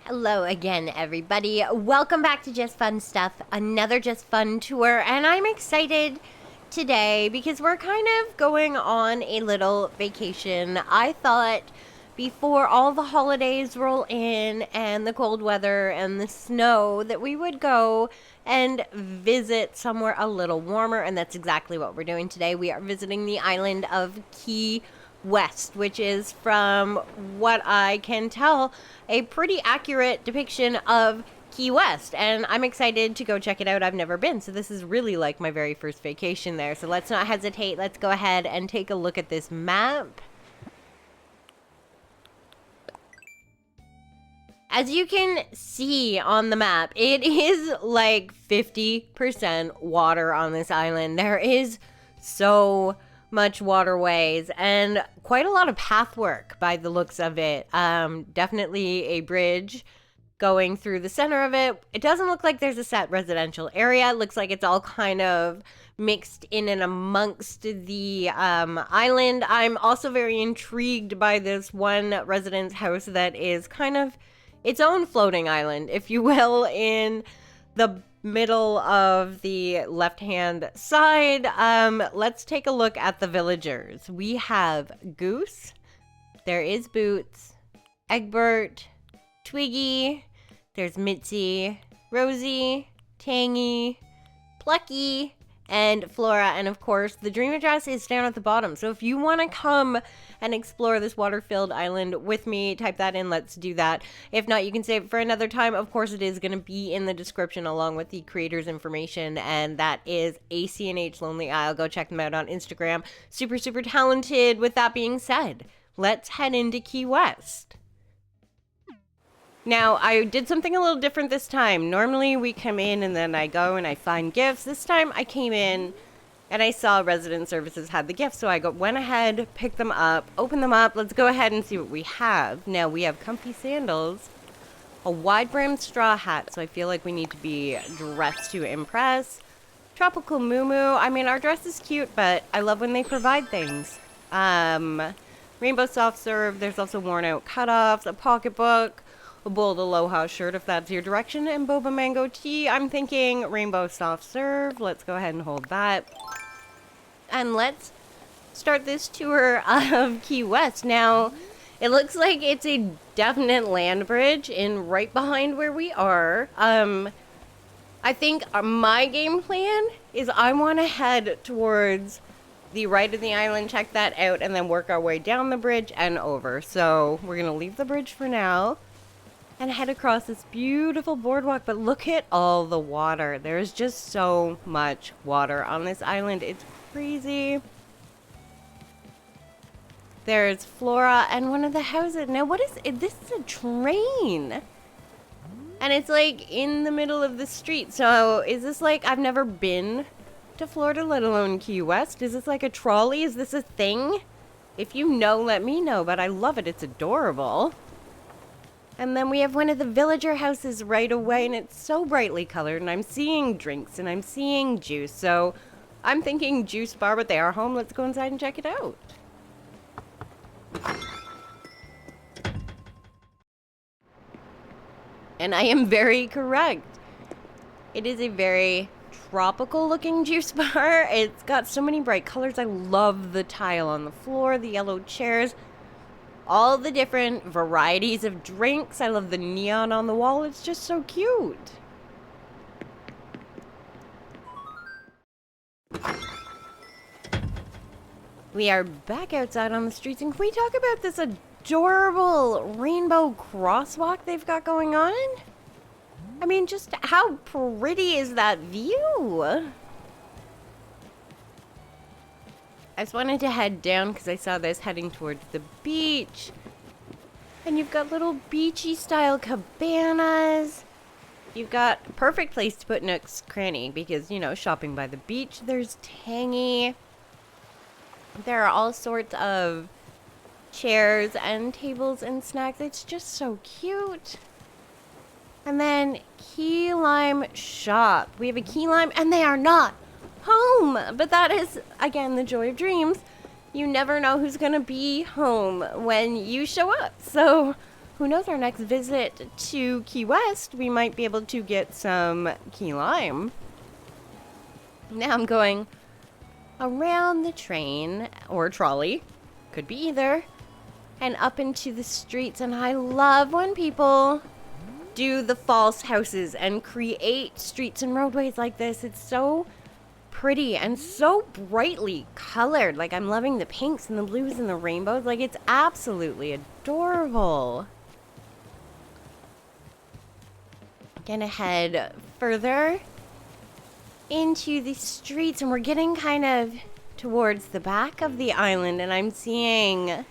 Hello again, everybody. Welcome back to Just Fun Stuff, another Just Fun tour, and I'm excited today because we're kind of going on a little vacation. I thought before all the holidays roll in and the cold weather and the snow that we would go and visit somewhere a little warmer, and that's exactly what we're doing today. We are visiting the island of Key West, which is, from what I can tell, a pretty accurate depiction of Key West, and I'm excited to go check it out. I've never been, so this is really like my very first vacation there. So let's not hesitate. Let's go ahead and take a look at this map. As you can see on the map, it is like 50% water on this island. There is so much waterways and quite a lot of path work by the looks of it. Definitely a bridge going through the center of it. It doesn't look like there's a set residential area. It looks like it's all kind of mixed in and amongst the island. I'm also very intrigued by this one residence house that is kind of its own floating island, if you will, in the middle of the left-hand side. Let's take a look at the villagers. We have Goose, there is Boots, Egbert, Twiggy, there's Mitzi, Rosie, Tangy, Plucky, and Flora, and of course the dream address is down at the bottom. So if you want to come and explore this water-filled island with me, type that in. Let's do that. If not, you can save it for another time. Of course, it is going to be in the description along with the creator's information, and that is ACNH Lonely Isle. Go check them out on Instagram. Super talented. With that being said, let's head into Key West. Now, I did something a little different this time. Normally, we come in and then I go and I find gifts. This time, I came in and I saw Resident Services had the gifts, so I went ahead, picked them up, opened them up. Let's go ahead and see what we have. Now, we have comfy sandals, a wide-brimmed straw hat, so I feel like we need to be dressed to impress. Tropical moo-moo. I mean, our dress is cute, but I love when they provide things. Rainbow soft serve. There's also worn-out cutoffs, a pocketbook, a bold aloha shirt if that's your direction, and boba mango tea. I'm thinking rainbow soft serve. Let's go ahead and hold that. And let's start this tour of Key West. Now, it looks like it's a definite land bridge in right behind where we are. I think my game plan is I want to head towards the right of the island, check that out, and then work our way down the bridge and over. So we're going to leave the bridge for now and head across this beautiful boardwalk. But look at all the water. There's just so much water on this island. It's crazy. There's Flora and one of the houses. Now, what is it? This is a train. And it's like in the middle of the street. So is this like, I've never been to Florida, let alone Key West. Is this like a trolley? Is this a thing? If you know, let me know. But I love it. It's adorable. And then we have one of the villager houses right away, and it's so brightly colored, and I'm seeing drinks, and I'm seeing juice. So I'm thinking juice bar, but they are home. Let's go inside and check it out. And I am very correct. It is a very tropical looking juice bar. It's got so many bright colors. I love the tile on the floor, the yellow chairs, all the different varieties of drinks. I love the neon on the wall. It's just so cute. We are back outside on the streets, and can we talk about this adorable rainbow crosswalk they've got going on? I mean, just how pretty is that view? I just wanted to head down because I saw this heading towards the beach. And you've got little beachy style cabanas. You've got a perfect place to put Nook's Cranny because, you know, shopping by the beach. There's Tangy. There are all sorts of chairs and tables and snacks. It's just so cute. And then Key Lime Shop. We have a Key Lime, and they are not home. But that is, again, the joy of dreams. You never know who's going to be home when you show up. So who knows, our next visit to Key West, we might be able to get some key lime. Now I'm going around the train or trolley, could be either, and up into the streets. And I love when people do the false houses and create streets and roadways like this. It's so pretty and so brightly colored. Like, I'm loving the pinks and the blues and the rainbows. Like, it's absolutely adorable. Gonna head further into the streets, and we're getting kind of towards the back of the island, and I'm seeing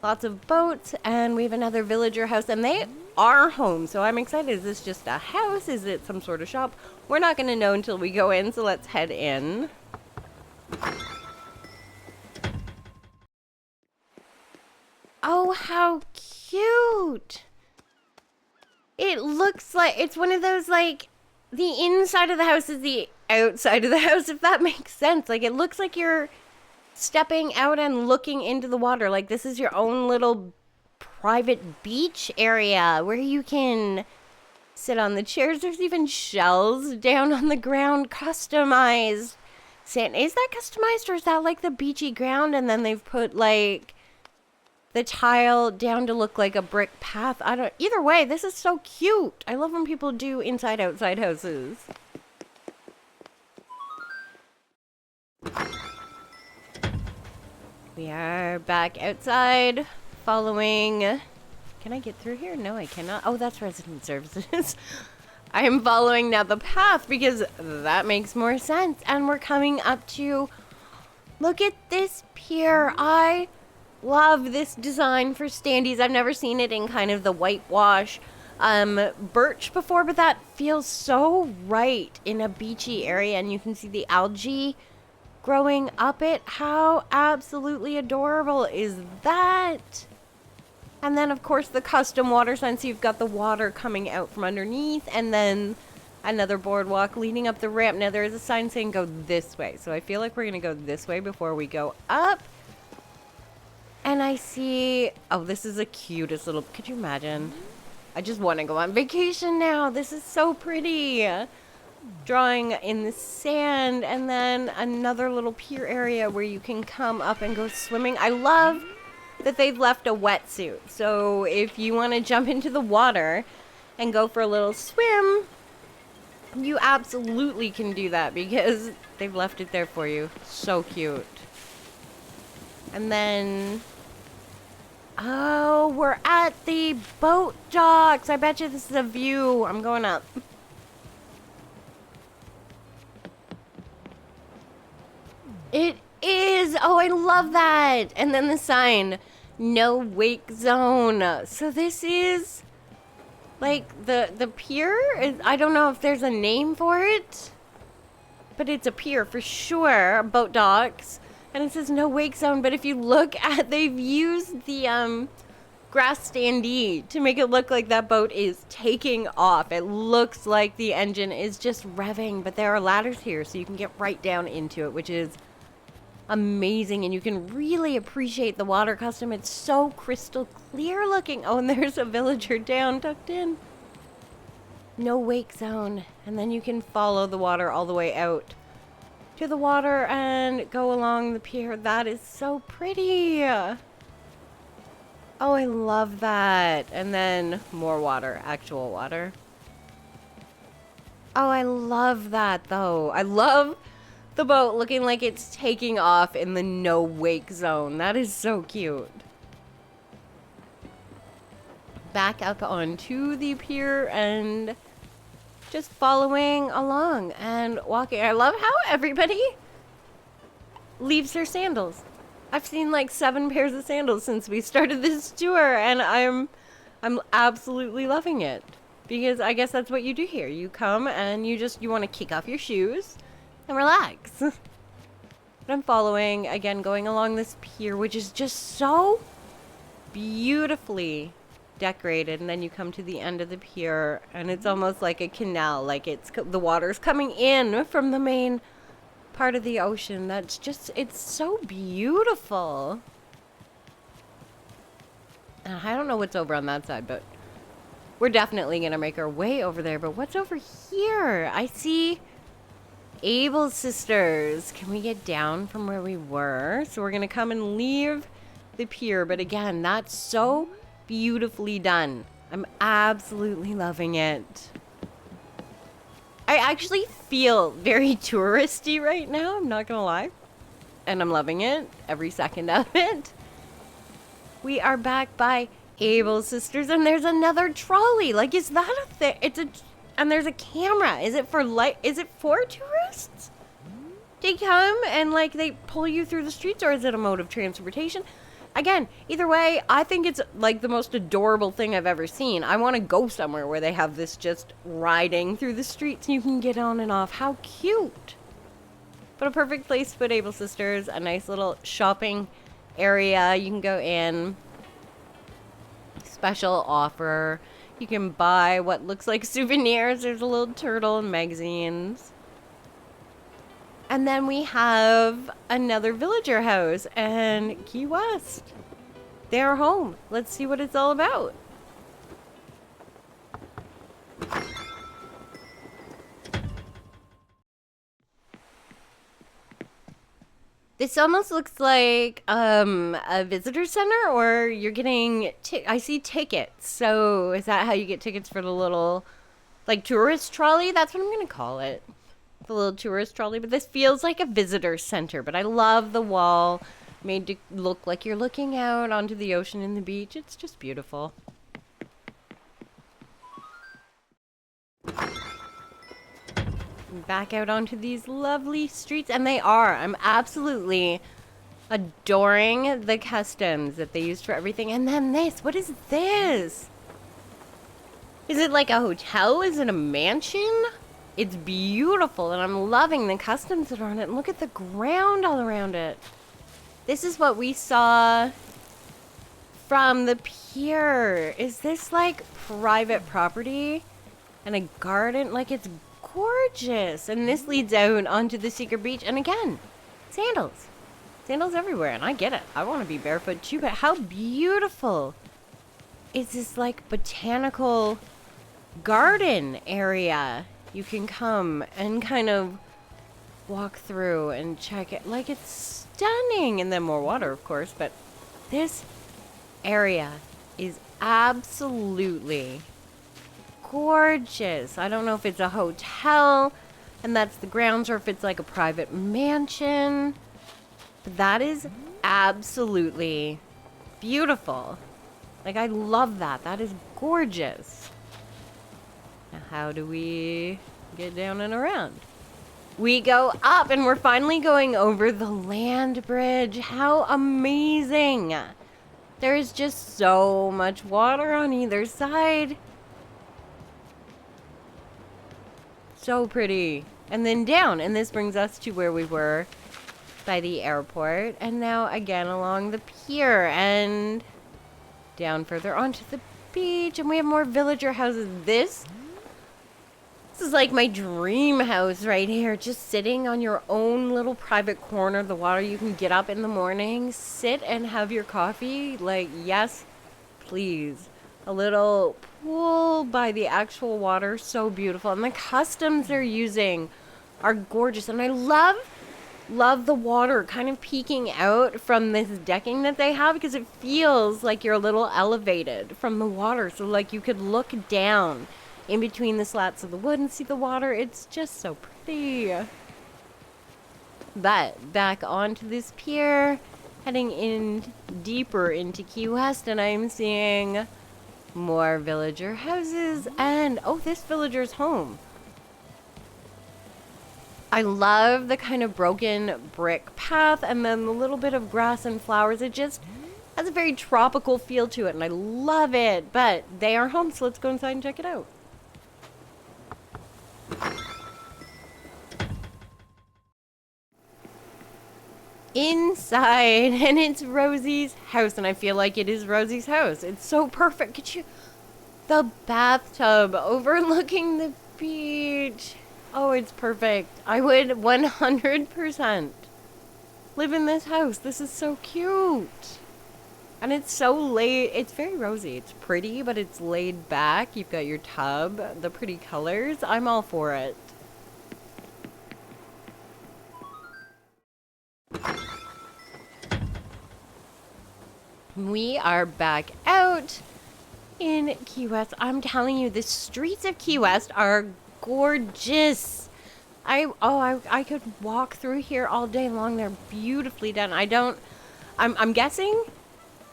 lots of boats, and we have another villager house, and they are home, so I'm excited. Is this just a house? Is it some sort of shop? We're not going to know until we go in, so let's head in. Oh, how cute! It looks like it's one of those, like, the inside of the house is the outside of the house, if that makes sense. Like, it looks like you're stepping out and looking into the water. Like, this is your own little private beach area where you can sit on the chairs. There's even shells down on the ground, customized. Is that customized, or is that like the beachy ground and then they've put like the tile down to look like a brick path? Either way, this is so cute. I love when people do inside outside houses. We are back outside, following... Can I get through here? No, I cannot. Oh, that's resident services. I am following now the path because that makes more sense. And we're coming up to... Look at this pier. I love this design for standees. I've never seen it in kind of the whitewash birch before, but that feels so right in a beachy area. And you can see the algae growing up it. How absolutely adorable is that? And then, of course, the custom water sign. So you've got the water coming out from underneath, and then another boardwalk leading up the ramp. Now, there is a sign saying go this way. So I feel like we're going to go this way before we go up. And I see... Oh, this is the cutest little... Could you imagine? I just want to go on vacation now. This is so pretty. Drawing in the sand, and then another little pier area where you can come up and go swimming. I love that they've left a wetsuit, so if you want to jump into the water and go for a little swim, you absolutely can do that because they've left it there for you. So cute. And then, oh, we're at the boat docks. I bet you this is a view. I'm going up. It is! Oh, I love that! And then the sign, no wake zone. So this is like the pier? I don't know if there's a name for it, but it's a pier for sure. Boat docks. And it says no wake zone, but if you look at, they've used the grass standee to make it look like that boat is taking off. It looks like the engine is just revving, but there are ladders here so you can get right down into it, which is amazing, and you can really appreciate the water custom. It's so crystal clear looking. Oh, and there's a villager down tucked in. No wake zone. And then you can follow the water all the way out to the water and go along the pier. That is so pretty. Oh, I love that. And then more water, actual water. Oh, I love that though. I love the boat looking like it's taking off in the no wake zone. That is so cute. Back up onto the pier and just following along and walking. I love how everybody leaves their sandals. I've seen like 7 pairs of sandals since we started this tour, and I'm absolutely loving it because I guess that's what you do here. You come and you want to kick off your shoes and relax. But I'm following, again, going along this pier, which is just so beautifully decorated. And then you come to the end of the pier, and it's almost like a canal, like the water's coming in from the main part of the ocean. That's just, it's so beautiful. I don't know what's over on that side, but we're definitely going to make our way over there. But what's over here? I see Able Sisters. Can we get down from where we were? So we're going to come and leave the pier. But again, that's so beautifully done. I'm absolutely loving it. I actually feel very touristy right now. I'm not going to lie. And I'm loving it. Every second of it. We are back by Able Sisters, and there's another trolley. Like, is that a thing? And there's a camera. Is it for tourists to come and like they pull you through the streets, or is it a mode of transportation? Again, either way, I think it's like the most adorable thing I've ever seen. I want to go somewhere where they have this just riding through the streets and you can get on and off. How cute. But a perfect place to put Able Sisters. A nice little shopping area. You can go in. Special offer. You can buy what looks like souvenirs. There's a little turtle and magazines. And then we have another villager house and Key West. They're home. Let's see what it's all about. This almost looks like a visitor center, or you're getting I see tickets. So is that how you get tickets for the little like tourist trolley? That's what I'm going to call it. The little tourist trolley. But this feels like a visitor center. But I love the wall made to look like you're looking out onto the ocean and the beach. It's just beautiful. Back out onto these lovely streets, and they are. I'm absolutely adoring the customs that they used for everything. And then this, what is this? Is it like a hotel? Is it a mansion? It's beautiful, and I'm loving the customs that are on it. And look at the ground all around it. This is what we saw from the pier. Is this like private property and a garden? Like, it's gorgeous. And this leads out onto the secret beach. And again, sandals. Sandals everywhere. And I get it. I want to be barefoot too. But how beautiful is this like botanical garden area? You can come and kind of walk through and check it. Like, it's stunning. And then more water, of course. But this area is absolutely gorgeous. I don't know if it's a hotel and that's the grounds, or if it's like a private mansion. But that is absolutely beautiful. Like, I love that. That is gorgeous. Now, how do we get down and around? We go up, and we're finally going over the land bridge. How amazing. There is just so much water on either side. So pretty. And then down, and this brings us to where we were by the airport, and now again along the pier and down further onto the beach. And we have more villager houses. This is like my dream house right here, just sitting on your own little private corner of the water. You can get up in the morning, sit and have your coffee. Like, yes, please. A little pool by the actual water. So beautiful. And the customs they're using are gorgeous. And I love the water kind of peeking out from this decking that they have, because it feels like you're a little elevated from the water. So like you could look down in between the slats of the wood and see the water. It's just so pretty. But back onto this pier, heading in deeper into Key West, and I'm seeing more villager houses. And oh, this villager's home. I love the kind of broken brick path and then the little bit of grass and flowers. It just has a very tropical feel to it, and I love it. But they are home, so let's go inside and check it out. Inside, and it's Rosie's house, and I feel like it is Rosie's house. It's so perfect. Could you... The bathtub overlooking the beach. Oh, it's perfect. I would 100% live in this house. This is so cute. And it's so laid, it's very rosy. It's pretty, but it's laid back. You've got your tub, the pretty colors. I'm all for it. We are back out in Key West. I'm telling you, the streets of Key West are gorgeous. I could walk through here all day long. They're beautifully done. I'm guessing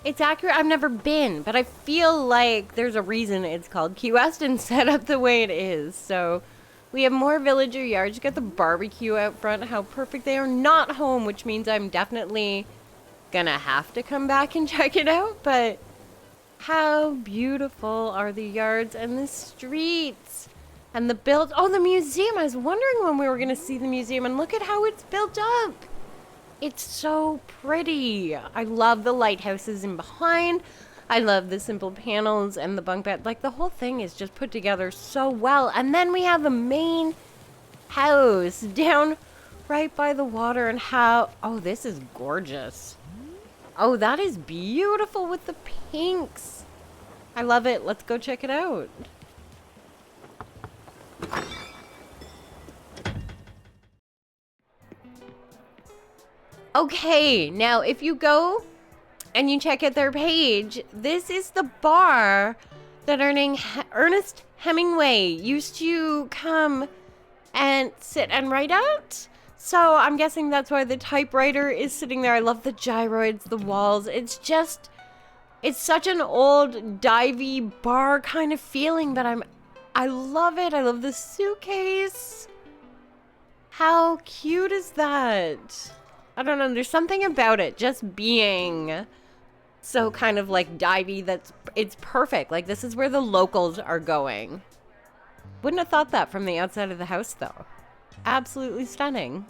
it's accurate. I've never been, but I feel like there's a reason it's called Key West and set up the way it is. So we have more villager yards. You got the barbecue out front. How perfect. They are not home, which means I'm definitely gonna have to come back and check it out. But how beautiful are the yards and the streets and the the museum. I was wondering when we were gonna see the museum, and look at how it's built up. It's so pretty. I love the lighthouses in behind. I love the simple panels and the bunk bed. Like, the whole thing is just put together so well. And then we have the main house down right by the water. And oh, this is gorgeous. Oh, that is beautiful with the pinks. I love it. Let's go check it out. Okay, now if you go and you check out their page, this is the bar that Ernest Hemingway used to come and sit and write at. So I'm guessing that's why the typewriter is sitting there. I love the gyroids, the walls. It's such an old divey bar kind of feeling, but I love it. I love the suitcase. How cute is that? I don't know, there's something about it just being so kind of like divey it's perfect. Like, this is where the locals are going. Wouldn't have thought that from the outside of the house though. Absolutely stunning.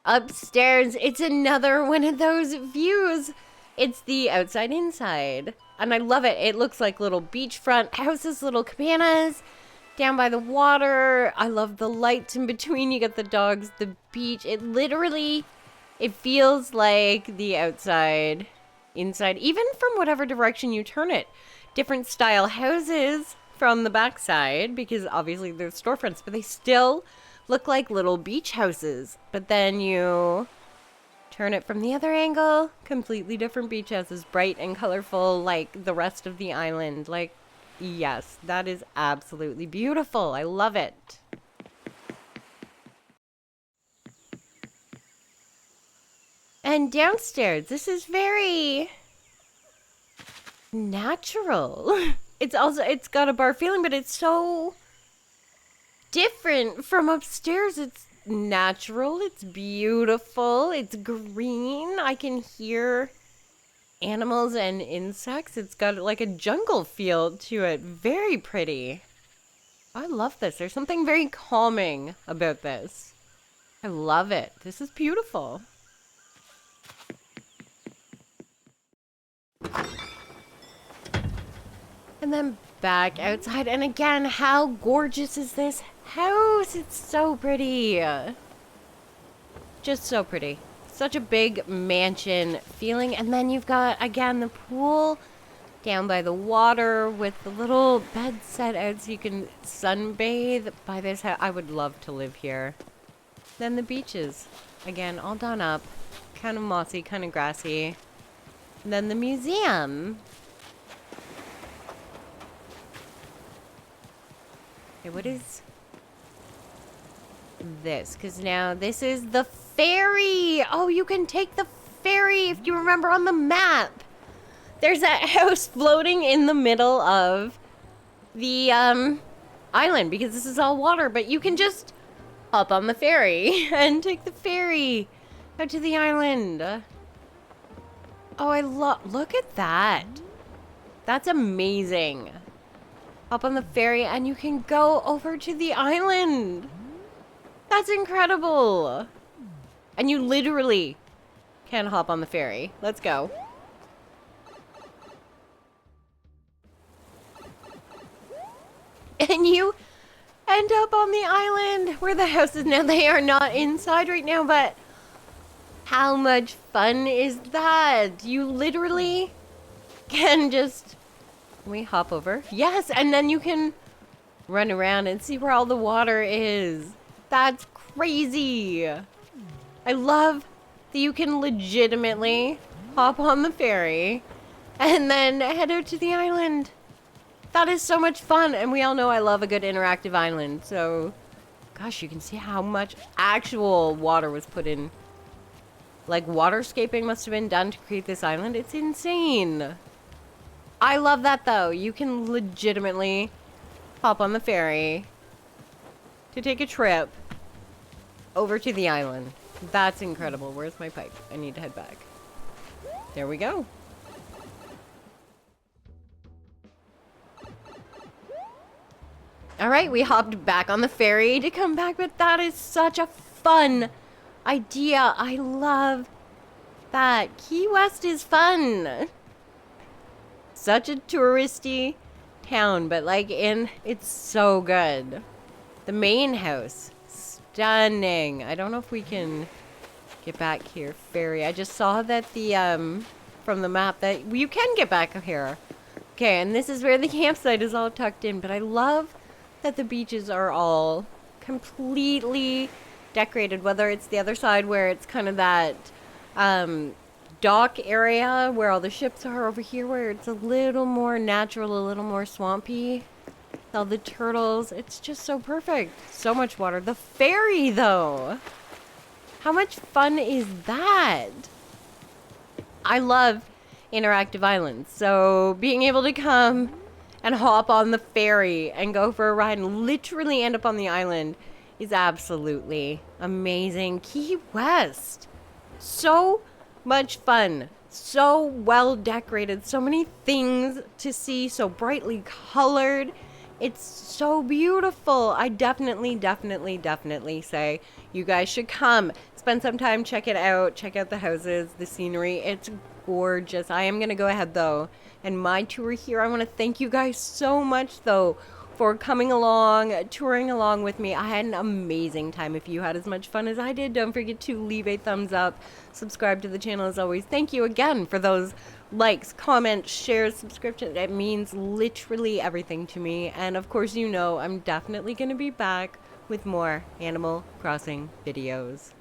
Upstairs, it's another one of those views. It's the outside inside. And I love it. It looks like little beachfront houses, little cabanas down by the water. I love the lights in between. You got the dogs, the beach. It feels like the outside, inside, even from whatever direction you turn it. Different style houses from the backside, because obviously they're storefronts, but they still look like little beach houses. But then you turn it from the other angle, completely different beach houses, bright and colorful like the rest of the island. Like, yes, that is absolutely beautiful. I love it. And downstairs, this is very natural. It's got a bar feeling, but it's so different from upstairs. It's natural, it's beautiful, it's green. I can hear animals and insects. It's got like a jungle feel to it. Very pretty. I love this. There's something very calming about this. I love it. This is beautiful. And then back outside, and again, how gorgeous is this house? It's so pretty. Just so pretty. Such a big mansion feeling. And then you've got, again, the pool down by the water with the little bed set out so you can sunbathe by this house. I would love to live here. Then the beaches, again, all done up. Kind of mossy, kind of grassy. And then the museum. Okay, what is this? Because now this is the ferry. Oh, you can take the ferry if you remember on the map. There's that house floating in the middle of the island because this is all water, but you can just hop on the ferry and take the ferry out to the island. Oh, look at that. That's amazing. Hop on the ferry and you can go over to the island. That's incredible. And you literally can hop on the ferry. Let's go. end up on the island where the house is now. They are not inside right now, but how much fun is that? You literally can just... Can we hop over? Yes, and then you can run around and see where all the water is. That's crazy. I love that you can legitimately hop on the ferry and then head out to the island. That is so much fun, and we all know I love a good interactive island, so... Gosh, you can see how much actual water was put in. Like, waterscaping must have been done to create this island. It's insane. I love that, though. You can legitimately hop on the ferry to take a trip over to the island. That's incredible. Where's my pipe? I need to head back. There we go. All right, we hopped back on the ferry to come back, but that is such a fun idea. I love that. Key West is fun. Such a touristy town, but like it's so good. The main house, stunning. I don't know if we can get back here. Ferry. I just saw that from the map that you can get back here. Okay, and this is where the campsite is all tucked in, but I love that the beaches are all completely decorated, whether it's the other side where it's kind of that dock area where all the ships are, over here where it's a little more natural, a little more swampy. All the turtles, it's just so perfect. So much water. The ferry, though. How much fun is that? I love interactive islands, so being able to come and hop on the ferry and go for a ride and literally end up on the island is absolutely amazing. Key West. So much fun. So well decorated. So many things to see. So brightly colored. It's so beautiful. I definitely say you guys should come. Spend some time, check it out. Check out the houses, the scenery. It's gorgeous. I am going to go ahead, though, and my tour here. I want to thank you guys so much, though, for coming along, touring along with me. I had an amazing time. If you had as much fun as I did, don't forget to leave a thumbs up. Subscribe to the channel as always. Thank you again for those likes, comments, shares, subscriptions. It means literally everything to me. And of course, you know, I'm definitely going to be back with more Animal Crossing videos.